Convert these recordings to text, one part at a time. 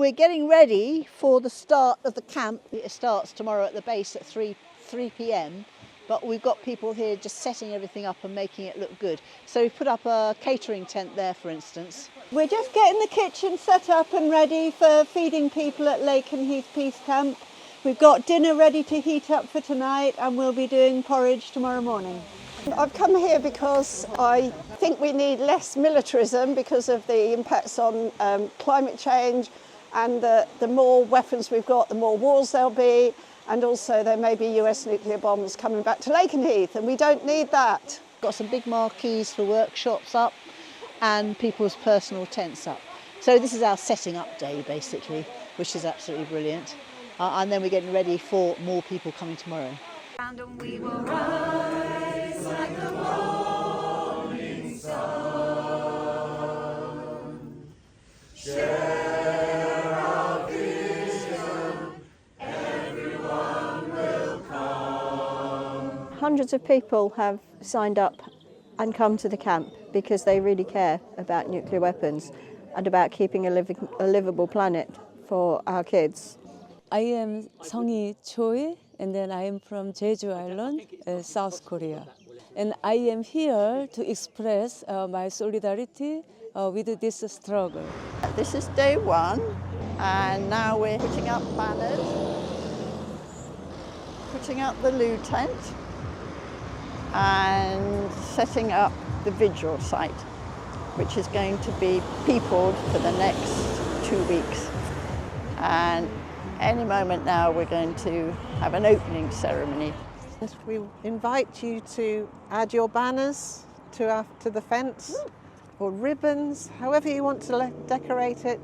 we're getting ready for the start of the camp. It starts tomorrow at the base at 3 p.m. But we've got people here just setting everything up and making it look good. So we've put up a catering tent there, for instance. We're just getting the kitchen set up and ready for feeding people at Lakenheath Peace Camp. We've got dinner ready to heat up for tonight, and we'll be doing porridge tomorrow morning. I've come here because I think we need less militarism because of the impacts on climate change, and the more weapons we've got, the more wars there'll be. And also there may be US nuclear bombs coming back to Lakenheath, and we don't need that. Got some big marquees for workshops up and people's personal tents up. So this is our setting up day basically, which is absolutely brilliant. And then we're getting ready for more people coming tomorrow. And we will rise like the morning sun. Share our vision, everyone will come. Hundreds of people have signed up and come to the camp because they really care about nuclear weapons and about keeping a livable planet for our kids. I am Seongi Choi, and then I am from Jeju Island, South Korea. And I am here to express my solidarity with this struggle. This is day one, and now we're putting up banners, putting up the loo tent, and setting up the vigil site, which is going to be peopled for the next 2 weeks. And any moment now we're going to have an opening ceremony. We invite you to add your banners to the fence, or ribbons, however you want to decorate it.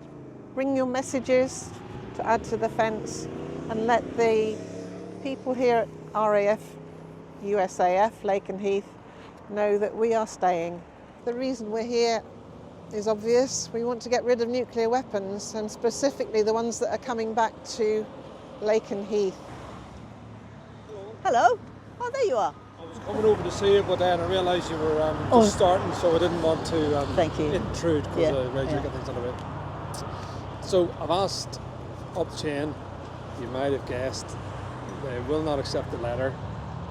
Bring your messages to add to the fence, and let the people here at RAF USAF Lakenheath know that we are staying. The reason we're here is obvious. We want to get rid of nuclear weapons, and specifically the ones that are coming back to Lakenheath. Hello. Oh, there you are. I was coming over to see you, but then I realised you were just starting, so I didn't want to intrude because I regularly get things on the way. So I've asked up the chain, you might have guessed, they will not accept the letter.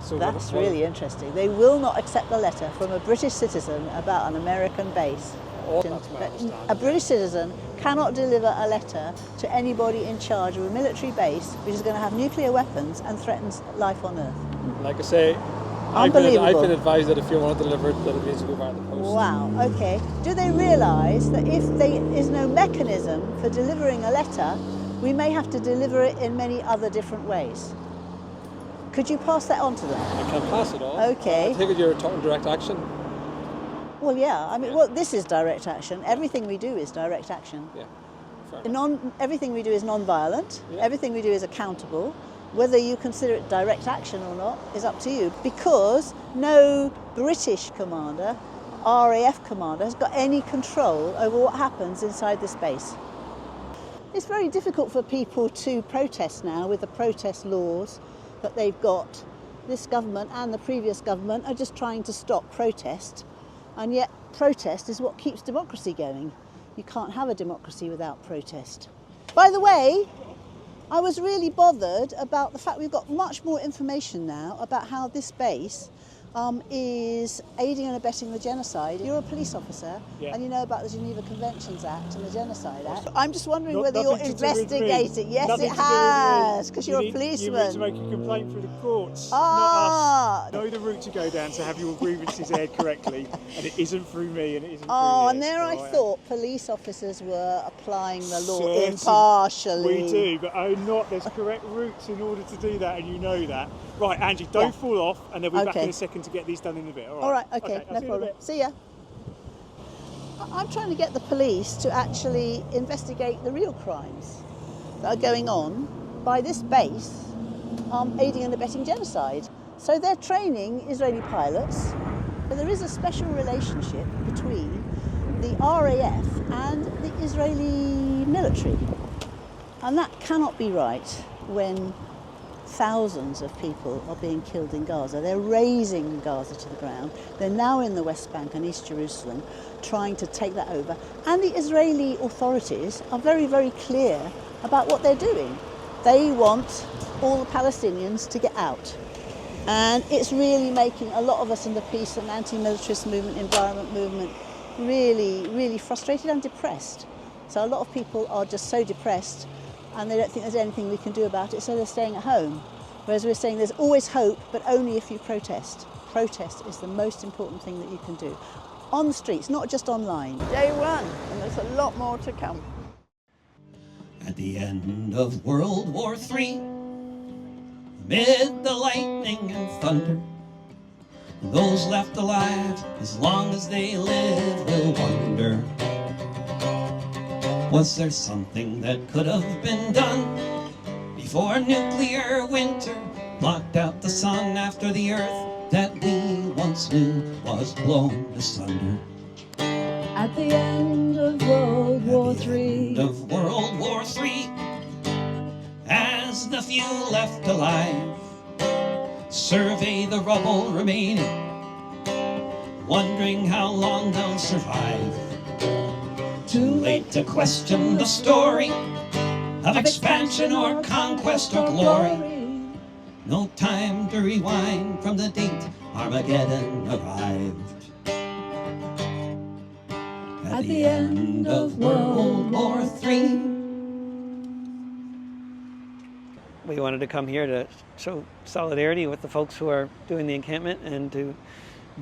So that's really interesting. They will not accept the letter from a British citizen about an American base. That's my understanding. A British citizen cannot deliver a letter to anybody in charge of a military base which is going to have nuclear weapons and threatens life on Earth. Like I say, I've been advised that if you want to deliver it, that it needs to go by the post. Wow, okay. Do they realise that if there is no mechanism for delivering a letter, we may have to deliver it in many other different ways? Could you pass that on to them? I can pass it on. Okay. I take it you're talking direct action. Well, yeah. I mean, well, this is direct action. Everything we do is direct action. Yeah. Everything we do is non-violent. Yeah. Everything we do is accountable. Whether you consider it direct action or not is up to you, because no British commander, RAF commander, has got any control over what happens inside this base. It's very difficult for people to protest now with the protest laws that they've got. This government and the previous government are just trying to stop protest, and yet protest is what keeps democracy going. You can't have a democracy without protest. By the way, I was really bothered about the fact we've got much more information now about how this base is aiding and abetting the genocide. You're a police officer, and you know about the Geneva Conventions Act and the Genocide Act. I'm just wondering whether you're investigating. Yes, it has, because you're a policeman. You need to make a complaint through the courts, not us. Know the route to go down to have your grievances aired correctly, and it isn't through me, and it isn't through you. And there I thought police officers were applying the law impartially. We do, but not. There's correct routes in order to do that, and you know that. Right, Angie, don't fall off, and they'll be back in a second to get these done in a bit. All right, okay, no problem. See ya. I'm trying to get the police to actually investigate the real crimes that are going on by this base aiding and abetting genocide. So they're training Israeli pilots. But there is a special relationship between the RAF and the Israeli military. And that cannot be right when thousands of people are being killed in Gaza. They're razing Gaza to the ground. They're now in the West Bank and East Jerusalem trying to take that over. And the Israeli authorities are very, very clear about what they're doing. They want all the Palestinians to get out. And it's really making a lot of us in the peace and anti-militarist movement, environment movement, really, really frustrated and depressed. So a lot of people are just so depressed and they don't think there's anything we can do about it, so they're staying at home. Whereas we're saying there's always hope, but only if you protest. Protest is the most important thing that you can do. On the streets, not just online. Day one, and there's a lot more to come. At the end of World War III, amid the lightning and thunder, those left alive, as long as they live, will wonder, was there something that could have been done before nuclear winter blocked out the sun, after the earth that we once knew was blown asunder? At the end of World War III, End of World War III, as the few left alive survey the rubble remaining, wondering how long they'll survive. Too late to question the story of expansion or conquest or glory. No time to rewind from the date Armageddon arrived. At the end of World War III. We wanted to come here to show solidarity with the folks who are doing the encampment and to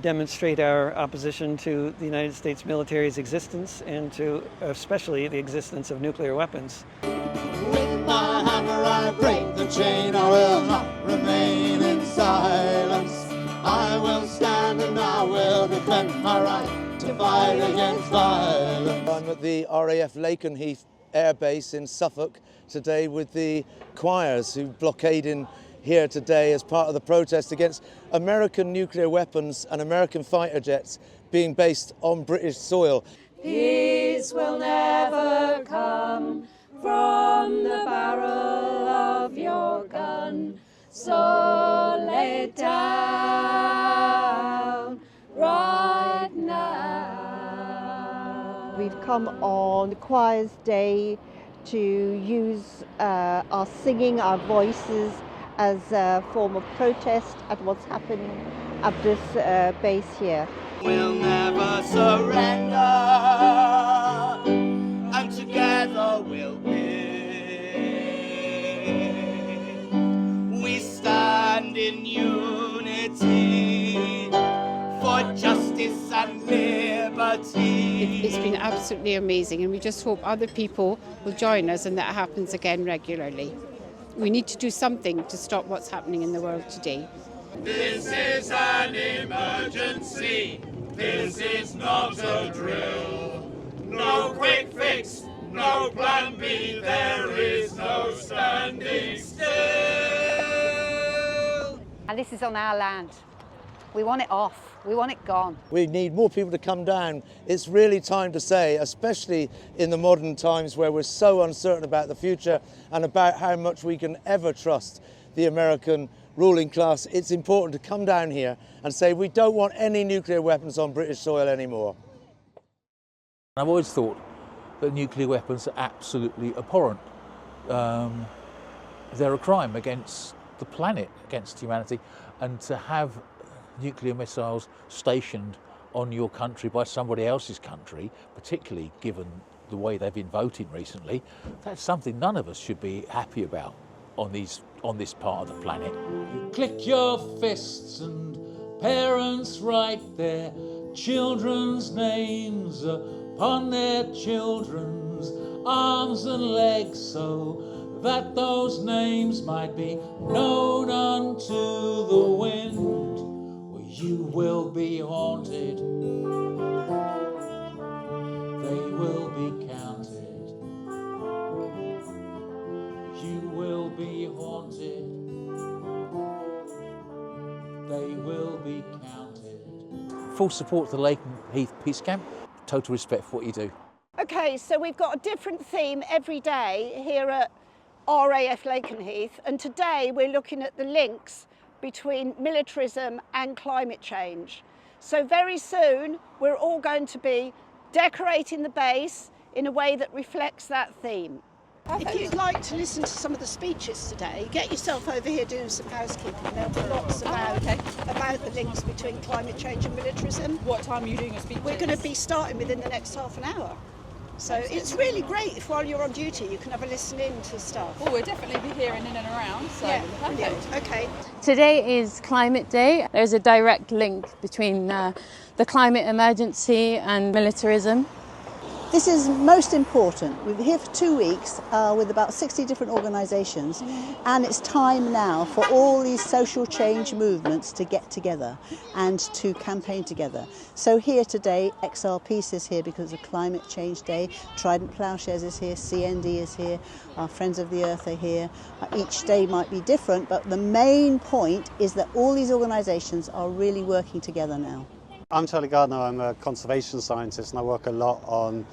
demonstrate our opposition to the United States military's existence and to especially the existence of nuclear weapons. With my hammer I break the chain, I will not remain in silence. I will stand and I will defend my right to fight against violence. I'm at the RAF Lakenheath Air Base in Suffolk today with the choirs who blockading here today as part of the protest against American nuclear weapons and American fighter jets being based on British soil. peace will never come from the barrel of your gun. So lay it down right now. We've come on Choir's Day to use our singing, our voices as a form of protest at what's happening at this base here. We'll never surrender, and together we'll win. We stand in unity for justice and liberty. It's been absolutely amazing, and we just hope other people will join us and that happens again regularly. We need to do something to stop what's happening in the world today. This is an emergency. This is not a drill. No quick fix, no plan B. There is no standing still. And this is on our land. We want it off. We want it gone. We need more people to come down. It's really time to say, especially in the modern times where we're so uncertain about the future and about how much we can ever trust the American ruling class, it's important to come down here and say we don't want any nuclear weapons on British soil anymore. I've always thought that nuclear weapons are absolutely abhorrent. They're a crime against the planet, against humanity, and to have nuclear missiles stationed on your country by somebody else's country, particularly given the way they've been voting recently, that's something none of us should be happy about on this part of the planet. You click your fists and parents write their children's names upon their children's arms and legs so that those names might be known unto the wind. You will be haunted, they will be counted. You will be haunted, they will be counted. Full support for the Lakenheath Peace Camp, total respect for what you do. Okay, so we've got a different theme every day here at RAF Lakenheath, and today we're looking at the links between militarism and climate change. So very soon we're all going to be decorating the base in a way that reflects that theme. If you'd like to listen to some of the speeches today, get yourself over here doing some housekeeping. There'll be lots about the links between climate change and militarism. What time are you doing a speech? We're going to be starting within the next half an hour. So it's really great if while you're on duty you can have a listen in to stuff. Oh, we'll definitely be here and in and around. So yeah, perfect. Okay. Today is Climate Day. There's a direct link between the climate emergency and militarism. This is most important. We've been here for 2 weeks with about 60 different organisations, and it's time now for all these social change movements to get together and to campaign together. So here today, XR Peace is here because of Climate Change Day, Trident Ploughshares is here, CND is here, our Friends of the Earth are here. Each day might be different, but the main point is that all these organisations are really working together now. I'm Charlie Gardner, I'm a conservation scientist and I work a lot on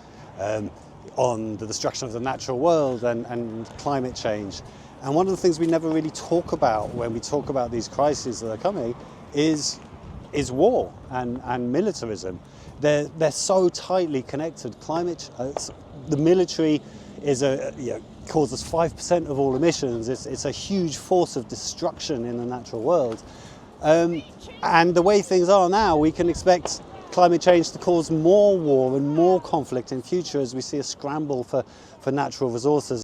the destruction of the natural world and climate change. And one of the things we never really talk about when we talk about these crises that are coming is war and militarism. They're so tightly connected. The military causes 5% of all emissions. It's a huge force of destruction in the natural world. And the way things are now, we can expect climate change to cause more war and more conflict in future as we see a scramble for natural resources.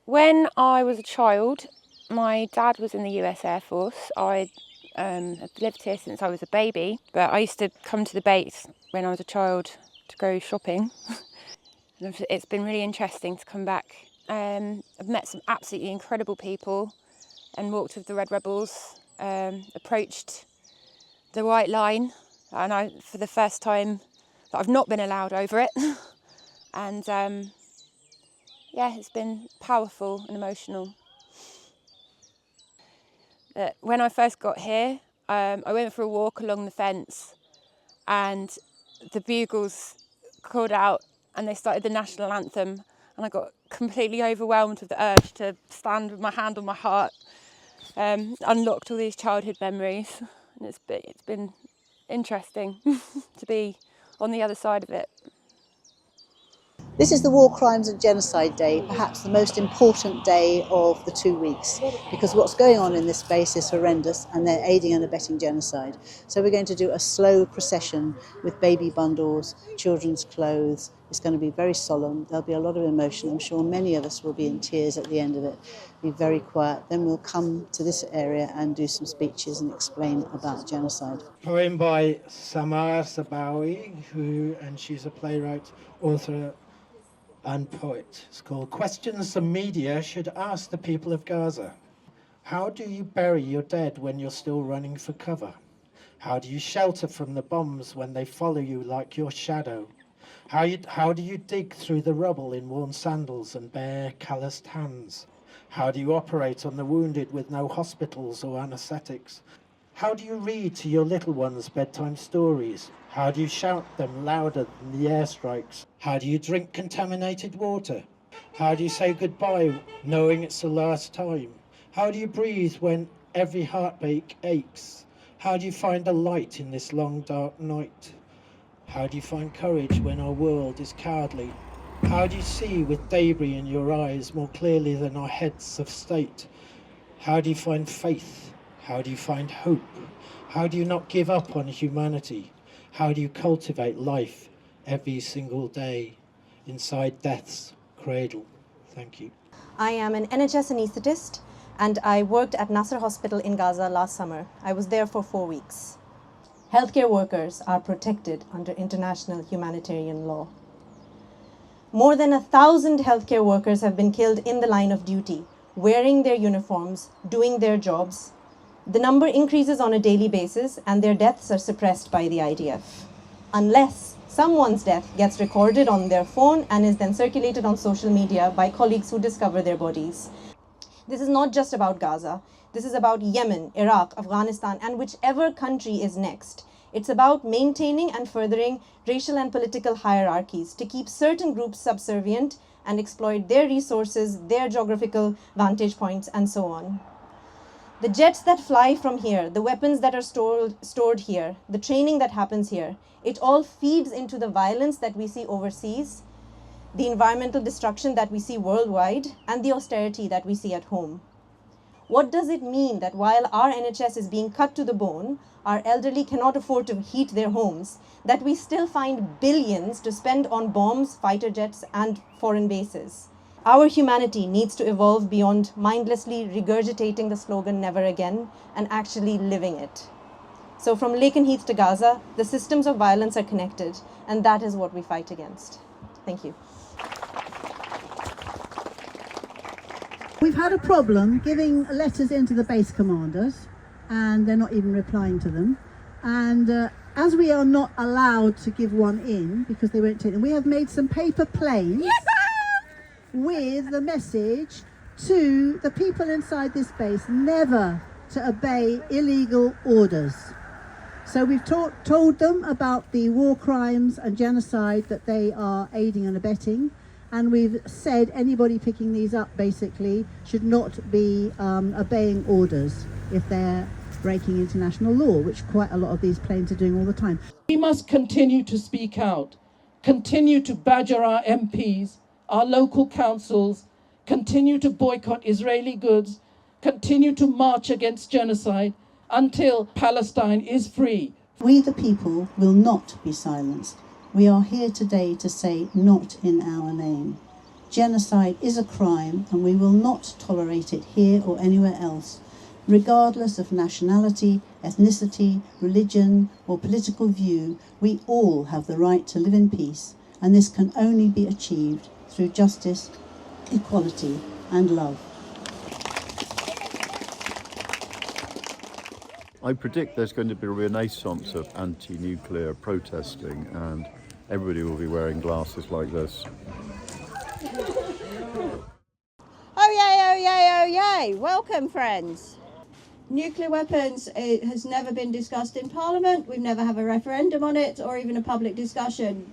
When I was a child, my dad was in the US Air Force. I have lived here since I was a baby, but I used to come to the base when I was a child to go shopping. It's been really interesting to come back. I've met some absolutely incredible people and walked with the Red Rebels. Approached the White Line, and for the first time that I've not been allowed over it. And yeah, it's been powerful and emotional. When I first got here, I went for a walk along the fence and the bugles called out and they started the national anthem, and I got completely overwhelmed with the urge to stand with my hand on my heart. Unlocked all these childhood memories, and it's been interesting to be on the other side of it. This is the War Crimes and Genocide Day, perhaps the most important day of the 2 weeks, because what's going on in this base is horrendous and they're aiding and abetting genocide. So we're going to do a slow procession with baby bundles, children's clothes. It's going to be very solemn. There'll be a lot of emotion. I'm sure many of us will be in tears at the end of it. Be very quiet. Then we'll come to this area and do some speeches and explain about genocide. Poem by Samara Sabawi, and she's a playwright, author and poet. It's called Questions the Media Should Ask the People of Gaza. How do you bury your dead when you're still running for cover? How do you shelter from the bombs when they follow you like your shadow? How do you dig through the rubble in worn sandals and bare, calloused hands? How do you operate on the wounded with no hospitals or anaesthetics? How do you read to your little ones bedtime stories? How do you shout them louder than the airstrikes? How do you drink contaminated water? How do you say goodbye knowing it's the last time? How do you breathe when every heartbeat aches? How do you find a light in this long dark night? How do you find courage when our world is cowardly? How do you see with debris in your eyes more clearly than our heads of state? How do you find faith? How do you find hope? How do you not give up on humanity? How do you cultivate life every single day inside death's cradle? Thank you. I am an NHS anaesthetist and I worked at Nasser Hospital in Gaza last summer. I was there for 4 weeks. Healthcare workers are protected under international humanitarian law. More than 1,000 healthcare workers have been killed in the line of duty, wearing their uniforms, doing their jobs. The number increases on a daily basis and their deaths are suppressed by the IDF. Unless someone's death gets recorded on their phone and is then circulated on social media by colleagues who discover their bodies. This is not just about Gaza. This is about Yemen, Iraq, Afghanistan, and whichever country is next. It's about maintaining and furthering racial and political hierarchies to keep certain groups subservient and exploit their resources, their geographical vantage points, and so on. The jets that fly from here, the weapons that are stored here, the training that happens here, it all feeds into the violence that we see overseas, the environmental destruction that we see worldwide, and the austerity that we see at home. What does it mean that while our NHS is being cut to the bone, our elderly cannot afford to heat their homes, that we still find billions to spend on bombs, fighter jets, and foreign bases? Our humanity needs to evolve beyond mindlessly regurgitating the slogan "never again" and actually living it. So from Lakenheath to Gaza, the systems of violence are connected, and that is what we fight against. Thank you. We've had a problem giving letters into the base commanders, and they're not even replying to them. And as we are not allowed to give one in because they won't take them, we have made some paper planes with the message to the people inside this base never to obey illegal orders. So we've told them about the war crimes and genocide that they are aiding and abetting, and we've said anybody picking these up basically should not be obeying orders if they're breaking international law, which quite a lot of these planes are doing all the time. We must continue to speak out, continue to badger our MPs, our local councils, continue to boycott Israeli goods, continue to march against genocide until Palestine is free. We the people will not be silenced. We are here today to say not in our name. Genocide is a crime and we will not tolerate it here or anywhere else, regardless of nationality, ethnicity, religion or political view. We all have the right to live in peace, and this can only be achieved through justice, equality and love. I predict there's going to be a renaissance of anti-nuclear protesting, and everybody will be wearing glasses like this. Oh yay, oh yay, oh yay. Welcome, friends. Nuclear weapons, it has never been discussed in Parliament. We've never had a referendum on it or even a public discussion.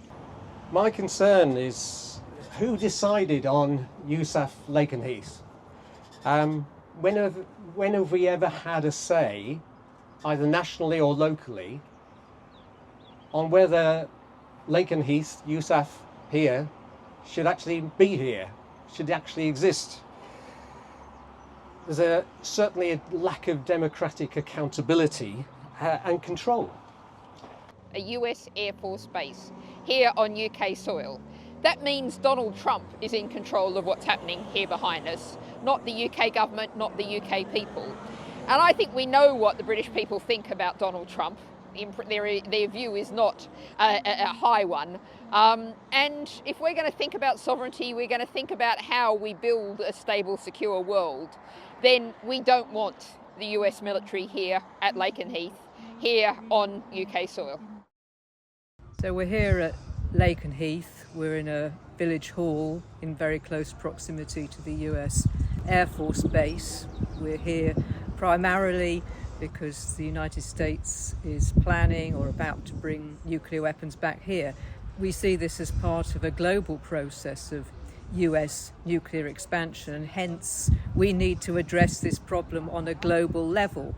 My concern is who decided on USAF Lakenheath? When have we ever had a say, either nationally or locally, on whether Lakenheath, USAF here, should actually be here, should actually exist? There's certainly a lack of democratic accountability and control. A US Air Force base here on UK soil. That means Donald Trump is in control of what's happening here behind us, not the UK government, not the UK people. And I think we know what the British people think about Donald Trump. Their view is not a high one. And if we're going to think about sovereignty, we're going to think about how we build a stable, secure world, then we don't want the US military here at Lakenheath, here on UK soil. So we're here at Lakenheath. We're in a village hall in very close proximity to the US Air Force base. We're here primarily because the United States is planning or about to bring nuclear weapons back here. We see this as part of a global process of US nuclear expansion, and hence we need to address this problem on a global level.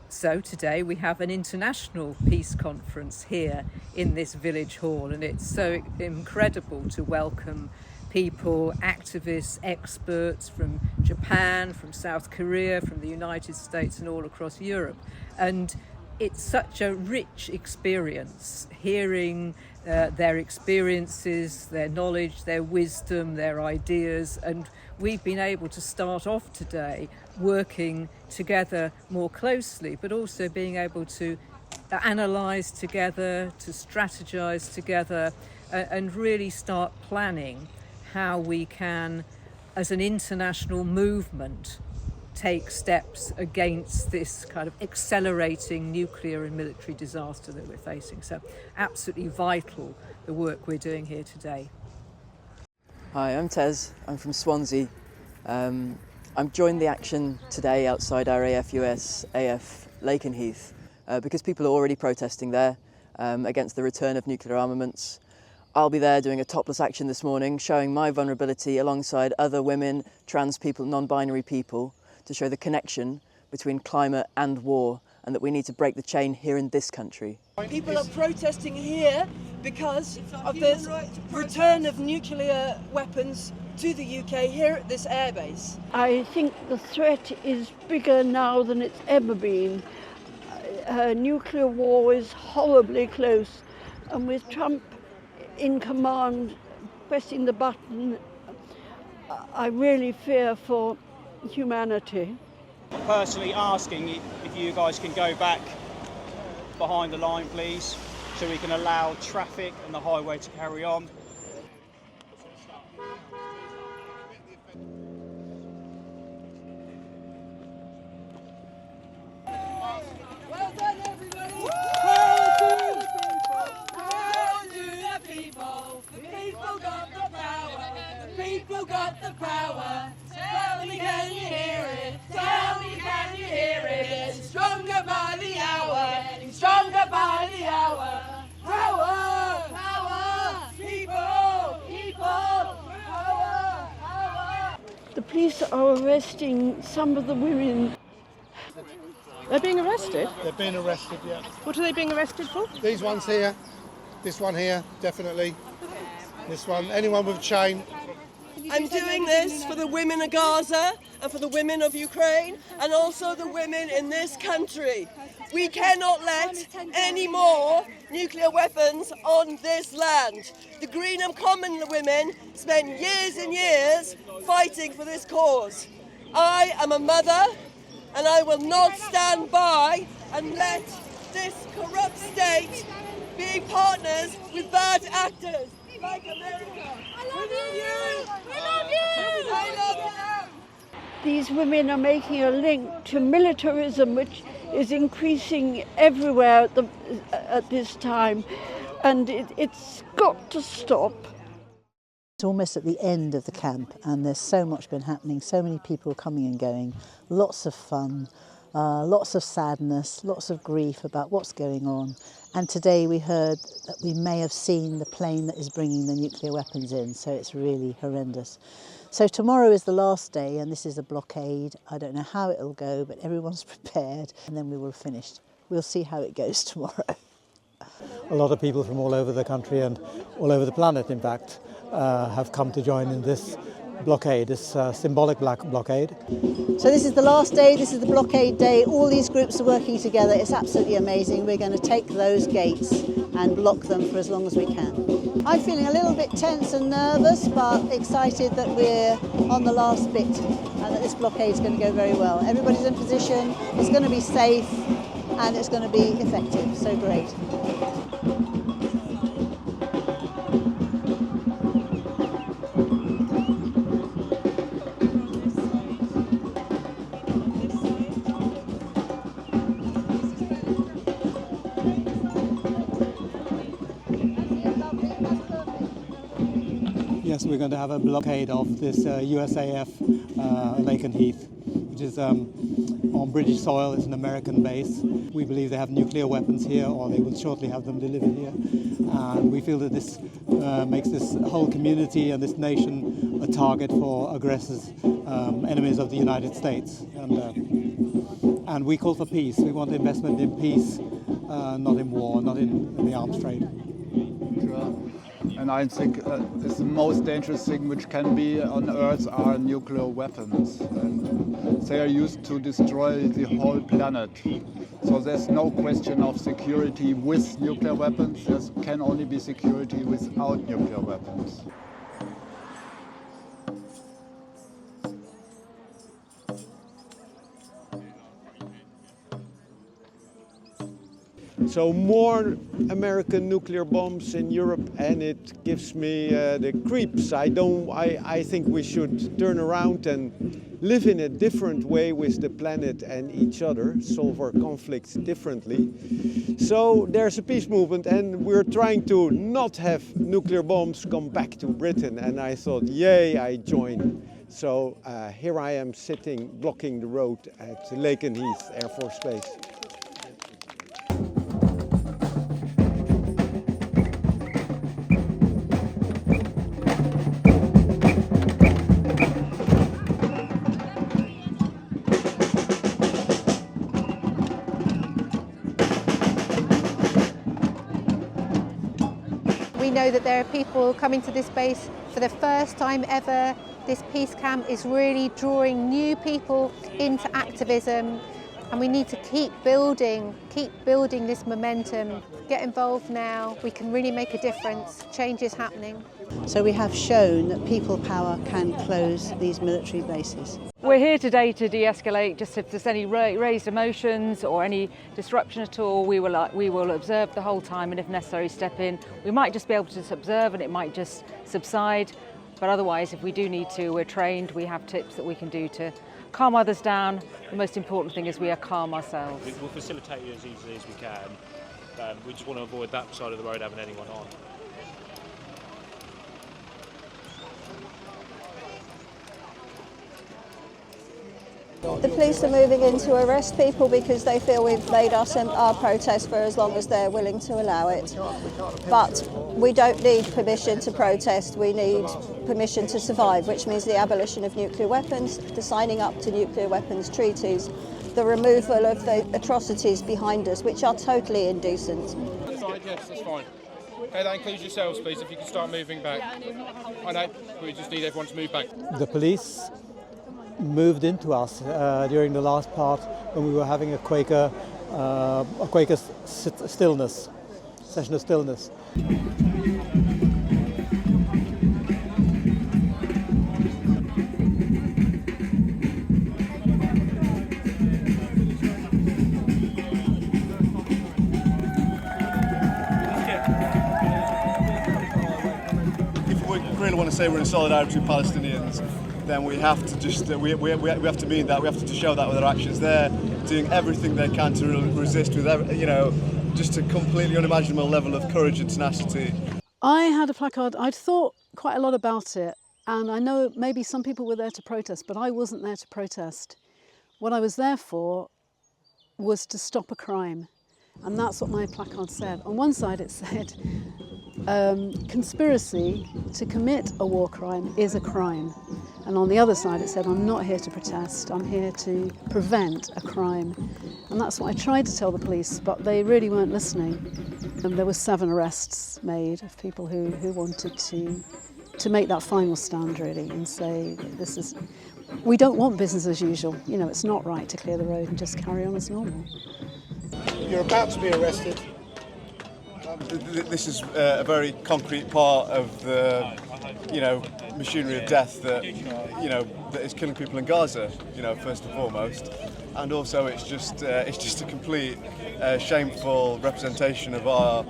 So today we have an international peace conference here in this village hall, and it's so incredible to welcome people, activists, experts from Japan, from South Korea, from the United States and all across Europe. And it's such a rich experience hearing their experiences, their knowledge, their wisdom, their ideas, and we've been able to start off today working together more closely, but also being able to analyse together, to strategise together, and really start planning how we can, as an international movement, take steps against this kind of accelerating nuclear and military disaster that we're facing. So absolutely vital, the work we're doing here today. Hi, I'm Tez. I'm from Swansea. I'm joined the action today outside our RAF Lakenheath because people are already protesting there against the return of nuclear armaments. I'll be there doing a topless action this morning, showing my vulnerability alongside other women, trans people, non-binary people, to show the connection between climate and war, and that we need to break the chain here in this country. People are protesting here because of the return of nuclear weapons to the UK here at this airbase. I think the threat is bigger now than it's ever been. Nuclear war is horribly close, and with Trump in command, pressing the button, I really fear for humanity. Personally asking if you guys can go back behind the line, please, so we can allow traffic and the highway to carry on. Well done, everybody! Hail to the people! Hail to the people! The people got the power! The people got the power! Tell me, can you hear it? Tell me, can you hear it? Getting stronger by the hour! Getting stronger by the hour! Power! Power! People! People! Power! Power! The police are arresting some of the women. They're being arrested? They're being arrested, yeah. What are they being arrested for? These ones here, this one here, definitely. This one, anyone with a chain. I'm doing this for the women of Gaza and for the women of Ukraine and also the women in this country. We cannot let any more nuclear weapons on this land. The Greenham Common women spent years and years fighting for this cause. I am a mother, and I will not stand by and let this corrupt state be partners with bad actors like America. I love you! I love you! I love you! These women are making a link to militarism, which is increasing everywhere at this time, and it's got to stop. It's almost at the end of the camp, and there's so much been happening, so many people coming and going, lots of fun, lots of sadness, lots of grief about what's going on. And today we heard that we may have seen the plane that is bringing the nuclear weapons in, so it's really horrendous. So tomorrow is the last day, and this is a blockade. I don't know how it'll go, but everyone's prepared, and then we will have finished. We'll see how it goes tomorrow. A lot of people from all over the country and all over the planet, in fact, have come to join in this blockade, this symbolic blockade. So this is the last day, this is the blockade day. All these groups are working together. It's absolutely amazing. We're going to take those gates and block them for as long as we can. I'm feeling a little bit tense and nervous, but excited that we're on the last bit and that this blockade is going to go very well. Everybody's in position, it's going to be safe, and it's going to be effective. So great. Yes, we're going to have a blockade of this USAF Lakenheath, which is on British soil. It's an American base. We believe they have nuclear weapons here, or they will shortly have them delivered here. And we feel that this makes this whole community and this nation a target for aggressors, enemies of the United States. And we call for peace. We want investment in peace, not in war, not in the arms trade. And I think it's the most dangerous thing which can be on Earth are nuclear weapons. And they are used to destroy the whole planet. So there's no question of security with nuclear weapons. There can only be security without nuclear weapons. So more American nuclear bombs in Europe, and it gives me the creeps. I think we should turn around and live in a different way with the planet and each other, solve our conflicts differently. So there's a peace movement, and we're trying to not have nuclear bombs come back to Britain. And I thought, yay, I join. So here I am sitting, blocking the road at Lakenheath Air Force Base. know that there are people coming to this base for the first time ever. This peace camp is really drawing new people into activism, and we need to keep building this momentum. Get involved now, we can really make a difference. Change is happening. So we have shown that people power can close these military bases. We're here today to de-escalate. Just if there's any raised emotions or any disruption at all, we will observe the whole time, and if necessary step in. We might just be able to observe and it might just subside, but otherwise if we do need to, we're trained, we have tips that we can do to calm others down. The most important thing is we are calm ourselves. We'll facilitate you as easily as we can. We just want to avoid that side of the road having anyone on. The police are moving in to arrest people because they feel we've made our protest for as long as they're willing to allow it. But we don't need permission to protest, we need permission to survive, which means the abolition of nuclear weapons, the signing up to nuclear weapons treaties, the removal of the atrocities behind us, which are totally indecent. Yes, that's fine. Okay, that includes yourselves, please, if you can start moving back. I know, we just need everyone to move back. The police moved into us during the last part when we were having a Quaker stillness, session of stillness. If we really want to say we're in solidarity with Palestinians, then we have to just we have to mean that. We have to show that with our actions. They're doing everything they can to resist with just a completely unimaginable level of courage and tenacity. I had a placard. I'd thought quite a lot about it, and I know maybe some people were there to protest, but I wasn't there to protest. What I was there for was to stop a crime, and that's what my placard said. On one side it said, conspiracy to commit a war crime is a crime. And on the other side it said, I'm not here to protest, I'm here to prevent a crime. And that's what I tried to tell the police, but they really weren't listening. And there were 7 arrests made of people who wanted to make that final stand, really, and say, we don't want business as usual. You know, it's not right to clear the road and just carry on as normal. You're about to be arrested. This is a very concrete part of the, machinery of death that, that is killing people in Gaza, first and foremost, and also it's just a complete shameful representation of our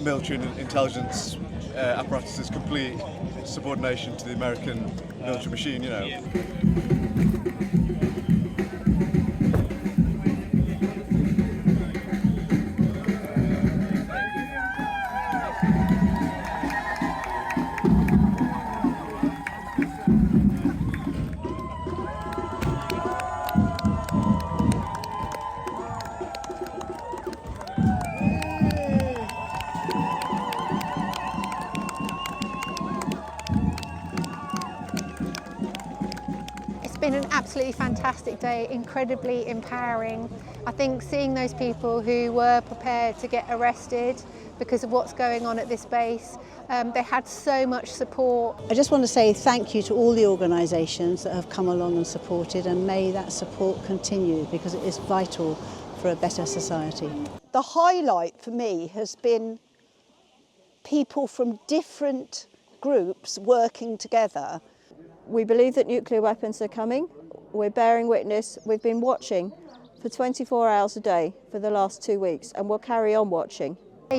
military and intelligence apparatus's complete subordination to the American military machine, It's been an absolutely fantastic day, incredibly empowering. I think seeing those people who were prepared to get arrested because of what's going on at this base, they had so much support. I just want to say thank you to all the organisations that have come along and supported, and may that support continue because it is vital for a better society. The highlight for me has been people from different groups working together. We believe that nuclear weapons are coming. We're bearing witness. We've been watching for 24 hours a day for the last 2 weeks, and we'll carry on watching.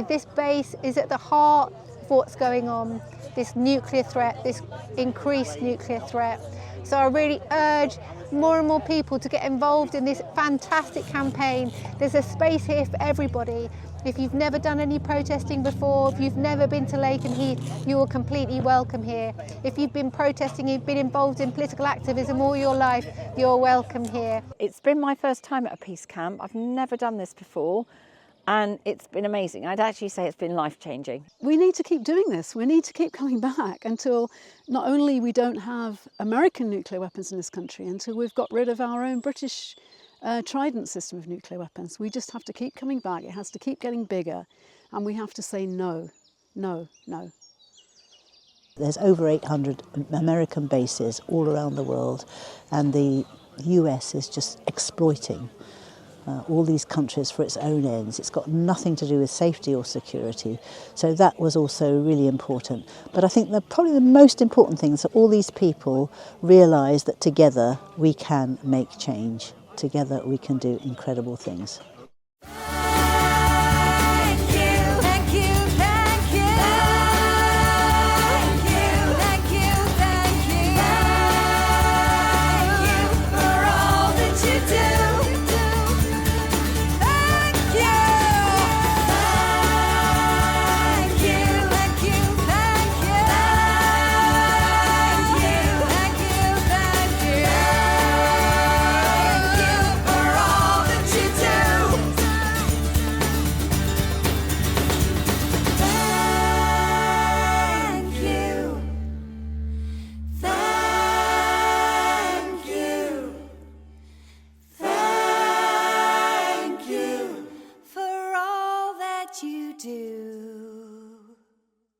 This base is at the heart of what's going on, this nuclear threat, this increased nuclear threat. So I really urge more and more people to get involved in this fantastic campaign. There's a space here for everybody. If you've never done any protesting before, if you've never been to Lakenheath, you are completely welcome here. If you've been protesting, you've been involved in political activism all your life, you're welcome here. It's been my first time at a peace camp. I've never done this before, and it's been amazing. I'd actually say it's been life-changing. We need to keep doing this. We need to keep coming back until not only we don't have American nuclear weapons in this country, until we've got rid of our own British Trident system of nuclear weapons. We just have to keep coming back. It has to keep getting bigger, and we have to say no, no, no. There's over 800 American bases all around the world, and the US is just exploiting all these countries for its own ends. It's got nothing to do with safety or security, so that was also really important. But I think probably the most important thing is that all these people realise that together we can make change. Together we can do incredible things. You do.